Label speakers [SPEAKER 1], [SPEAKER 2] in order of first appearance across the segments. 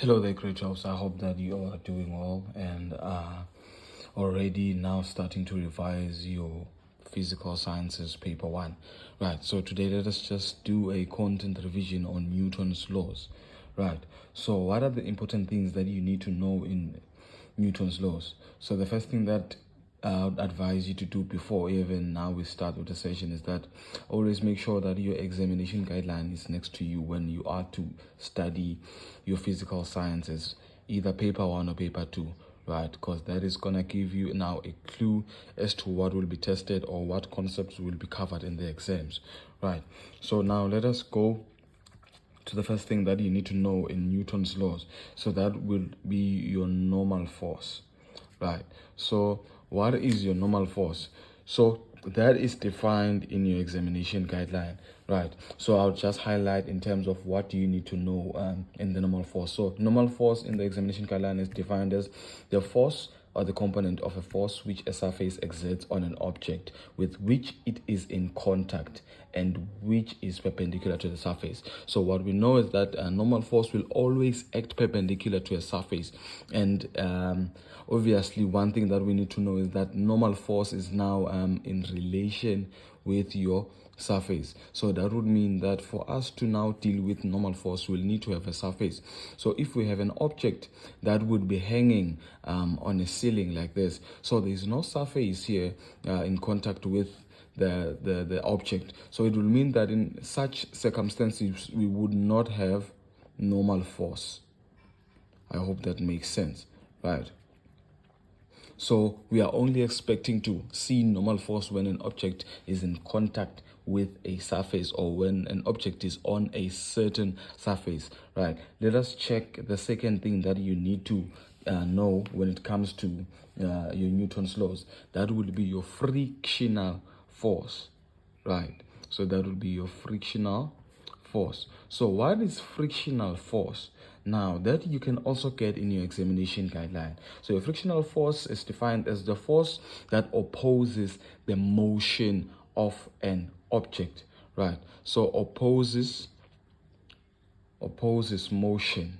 [SPEAKER 1] Hello there, creators. I hope that you are doing well and are already now starting to revise your physical sciences paper one. Right, so today let us just do a content revision on Newton's laws. Right, so what are the important things that you need to know in Newton's laws? So the first thing that I would advise you to do before even now we start with the session is that always make sure that your examination guideline is next to you when you are to study your physical sciences, either paper one or paper two, right? Because that is gonna give you now a clue as to what will be tested or what concepts will be covered in the exams, right? So now let us go to the first thing that you need to know in Newton's laws. So that will be your normal force, right? So what is your normal force? So that is defined in your examination guideline, right? So I'll just highlight in terms of what you need to know in the normal force. So normal force in the examination guideline is defined as the force or the component of a force which a surface exerts on an object with which it is in contact and which is perpendicular to the surface. So what we know is that a normal force will always act perpendicular to a surface, and obviously one thing that we need to know is that normal force is now in relation with your surface. So that would mean that for us to now deal with normal force, we'll need to have a surface. So if we have an object that would be hanging on a ceiling like this, so there's no surface here in contact with the object, so it will mean that in such circumstances we would not have normal force. I hope that makes sense, right? So we are only expecting to see normal force when an object is in contact with a surface or when an object is on a certain surface, right? Let us check the second thing that you need to know when it comes to your Newton's laws. That would be your frictional force, right? So that would be your frictional force. So what is frictional force? Now that you can also get in your examination guideline. So your frictional force is defined as the force that opposes the motion of an object, right? So opposes motion,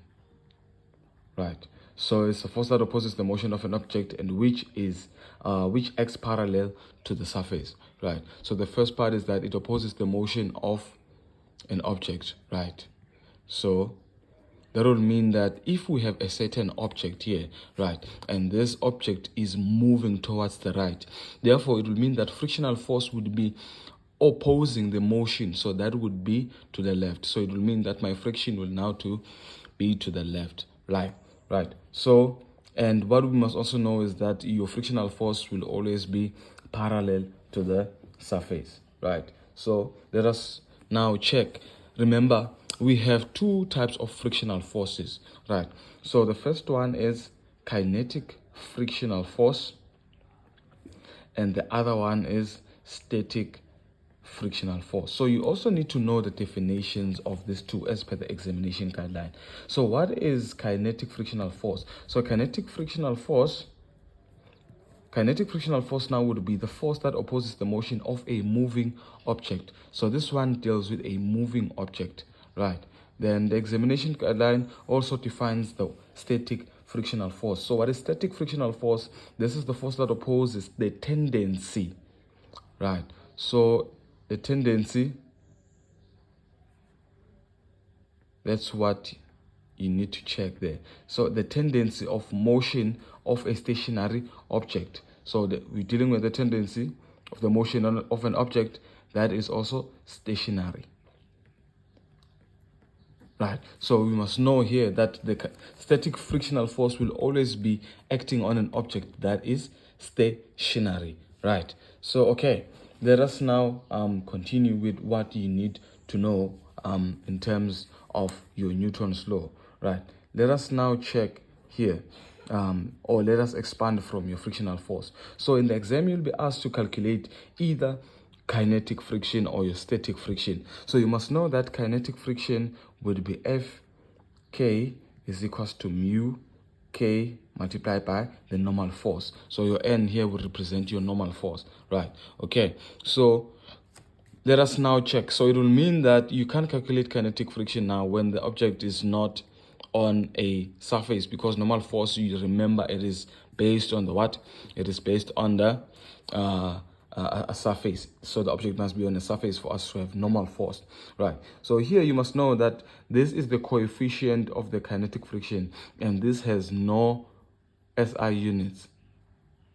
[SPEAKER 1] right? So it's a force that opposes the motion of an object and which acts parallel to the surface, right? So the first part is that it opposes the motion of an object, right? So that would mean that if we have a certain object here, right, and this object is moving towards the right, therefore it would mean that frictional force would be opposing the motion, so that would be to the left. So it will mean that my friction will now be to the left, right? So, and what we must also know is that your frictional force will always be parallel to the surface, right? So let us now check. Remember, we have two types of frictional forces, right? So the first one is kinetic frictional force, and the other one is static frictional force. So you also need to know the definitions of these two as per the examination guideline. So what is kinetic frictional force? So kinetic frictional force now would be the force that opposes the motion of a moving object. So this one deals with a moving object, right? Then the examination guideline also defines the static frictional force. So what is static frictional force? This is the force that opposes the tendency, right? So the tendency, that's what you need to check there. So the tendency of motion of a stationary object. So we're dealing with the tendency of the motion of an object that is also stationary, right? So we must know here that the static frictional force will always be acting on an object that is stationary, right? So okay, let us now continue with what you need to know in terms of your Newton's law, right? Let us now check here, or let us expand from your frictional force. So in the exam, you'll be asked to calculate either kinetic friction or your static friction. So you must know that kinetic friction would be Fk is equals to mu K multiplied by the normal force. So your N here would represent your normal force, right? Okay, so let us now check. So it will mean that you can't calculate kinetic friction now when the object is not on a surface, because normal force, you remember, it is based on the what? It is based on the a surface. So the object must be on a surface for us to have normal force, right? So here you must know that this is the coefficient of the kinetic friction, and this has no SI units,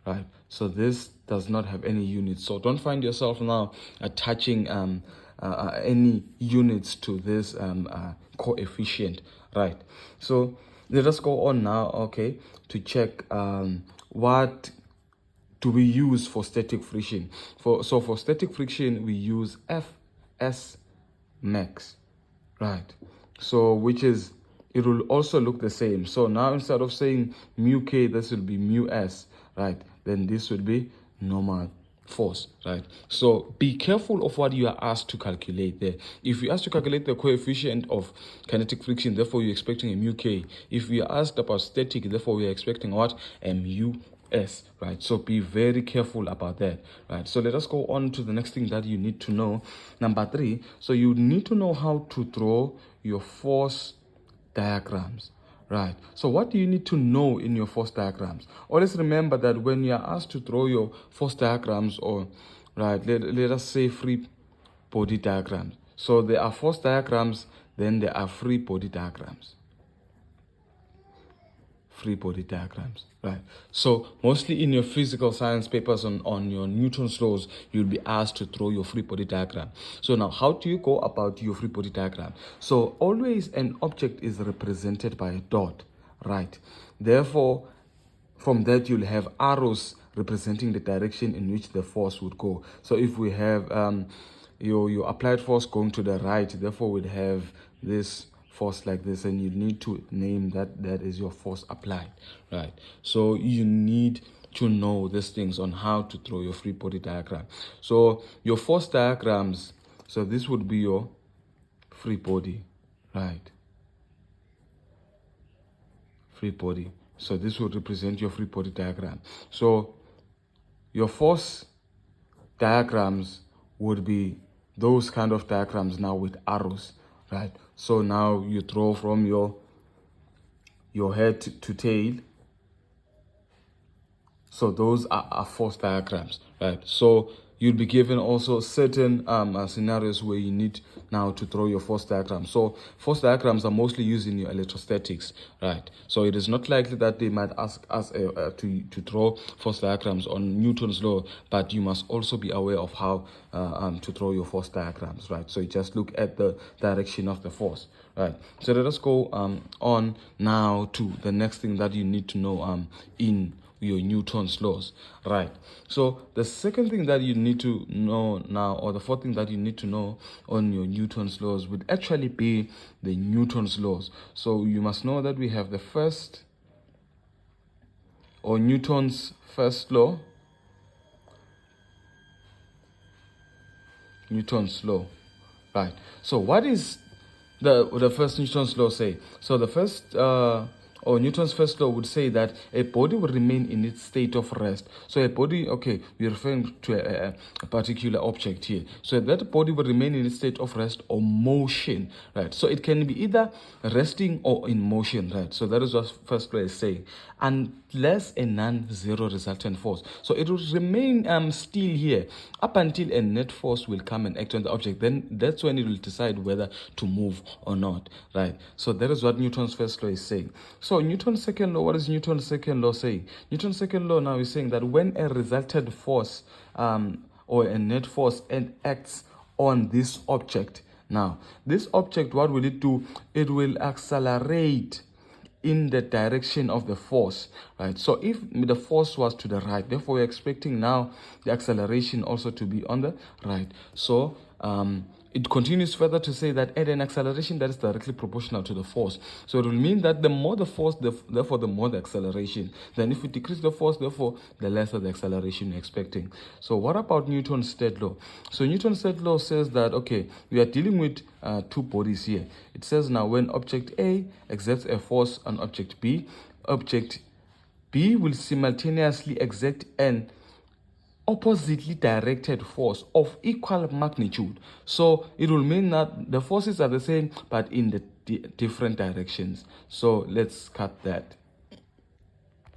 [SPEAKER 1] right? So this does not have any units. So don't find yourself now attaching any units to this coefficient, right? So let us go on now, okay, to check what do we use for static friction. For static friction, we use Fs max, right? So which is, it will also look the same. So now instead of saying mu k, this will be mu s, right? Then this would be normal force, right? So be careful of what you are asked to calculate there. If you asked to calculate the coefficient of kinetic friction, therefore you're expecting a mu k. If we are asked about static, therefore we are expecting what? A mu s, right? So be very careful about that, right? So let us go on to the next thing that you need to know. Number 3, so you need to know how to draw your force diagrams, right? So what do you need to know in your force diagrams? Always remember that when you are asked to draw your force diagrams, or right, let us say free body diagrams. So there are force diagrams, then there are free body diagrams. Free body diagrams, right? So mostly in your physical science papers on your Newton's laws, you'll be asked to draw your free body diagram. So now, how do you go about your free body diagram? So always an object is represented by a dot, right? Therefore, from that you'll have arrows representing the direction in which the force would go. So if we have your applied force going to the right, therefore we'd have this force like this, and you need to name that is your force applied, right? So you need to know these things on how to draw your free body diagram. So your force diagrams, so this would be your free body, right? Free body. So this would represent your free body diagram. So your force diagrams would be those kind of diagrams now with arrows, right? So now you draw from your head to tail. So those are force diagrams, right? So you'll be given also certain scenarios where you need now to draw your force diagram. So force diagrams are mostly used in your electrostatics, right? So it is not likely that they might ask us to draw force diagrams on Newton's law, but you must also be aware of how to draw your force diagrams, right? So you just look at the direction of the force, right? So let us go on now to the next thing that you need to know in your Newton's laws, right? So the second thing that you need to know now, or the fourth thing that you need to know on your Newton's laws, would actually be the Newton's laws. So you must know that we have the first, or Newton's first law, Newton's law, right? So what is the first Newton's law say? So the first or Newton's first law would say that a body will remain in its state of rest. So a body, okay, we're referring to a particular object here. So that body will remain in its state of rest or motion, right? So it can be either resting or in motion, right? So that is what first law is saying. Unless a non-zero resultant force. So it will remain still here up until a net force will come and act on the object. Then that's when it will decide whether to move or not, right? So that is what Newton's first law is saying. So Newton's second law, what is Newton's second law saying? Newton's second law now is saying that when a resultant force or a net force acts on this object, now this object, what will it do? It will accelerate in the direction of the force, right? So if the force was to the right, therefore we're expecting now the acceleration also to be on the right. So it continues further to say that at an acceleration that is directly proportional to the force. So it will mean that the more the force, therefore the more the acceleration. Then if we decrease the force, therefore the lesser the acceleration you're expecting. So what about Newton's third law? So Newton's third law says that, okay, we are dealing with two bodies here. It says now when object A exerts a force on object B, object B will simultaneously exert an oppositely directed force of equal magnitude. So it will mean that the forces are the same, but in the different directions. So let's cut that.